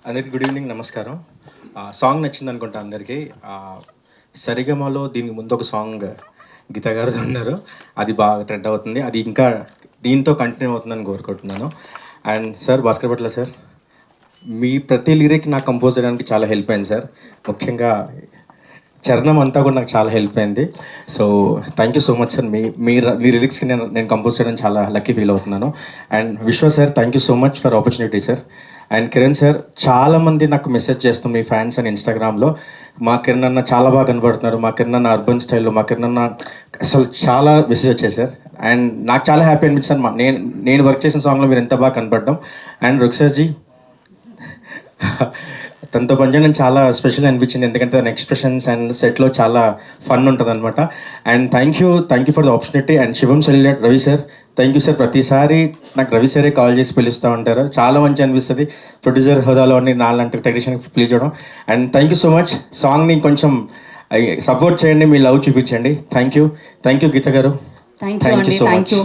అందరికి good evening, నమస్కారం. Song నచ్చింది అనుకుంటా అందరికీ. సరిగమలో దీనికి ముందు ఒక సాంగ్ గీత గారితో ఉన్నారు, అది బాగా ట్రెండ్ అవుతుంది. అది ఇంకా దీంతో కంటిన్యూ అవుతుందని కోరుకుంటున్నాను. And sir, Bhaskar Bhatla sir, మీ ప్రతి లిరిక్ నాకు కంపోజ్ చేయడానికి చాలా హెల్ప్ అయింది సార్. ముఖ్యంగా చరణం అంతా కూడా నాకు చాలా హెల్ప్ అయింది. So thank you so much sir. మీ లిరిక్స్కి నేను కంపోజ్ చేయడం చాలా లక్కీ ఫీల్ అవుతున్నాను. And Vishwa sir, thank you so much for opportunity sir. And Kiran sir, చాలామంది నాకు మెసేజ్ చేస్తాం మీ ఫ్యాన్స్ అని ఇన్స్టాగ్రామ్లో, మా కిరణ్ అన్న చాలా బాగా కనబడుతున్నారు, మా కిరణ్ అన్న అర్బన్ స్టైల్లో, మా కిరణ్ అన్న అసలు చాలా మెసేజ్ వచ్చాయి సార్. అండ్ నాకు చాలా హ్యాపీ అనిపించింది నేను వర్క్ చేసిన సాంగ్లో మీరు ఎంత బాగా కనపడడం. అండ్ రుక్సార్జీ, తనతో పనిచేయడం చాలా స్పెషల్ అనిపించింది, ఎందుకంటే తన ఎక్స్ప్రెషన్స్ అండ్ సెట్లో చాలా ఫన్ ఉంటుంది అనమాట. And thank you for the opportunity. And Shivam salute Ravi sir, thank you sir. ప్రతిసారి నాకు రవి సారే కాల్ చేసి పిలుస్తూ ఉంటారు, చాలా మంచి అనిపిస్తుంది ప్రొడ్యూసర్ హోదాలో నాలాంటి టెక్నీషియన్కి పిలిచడం. And thank you so much. సాంగ్ని కొంచెం సపోర్ట్ చేయండి, మీ లవ్ చూపించండి. Thank you Geetha garu, thank you so much.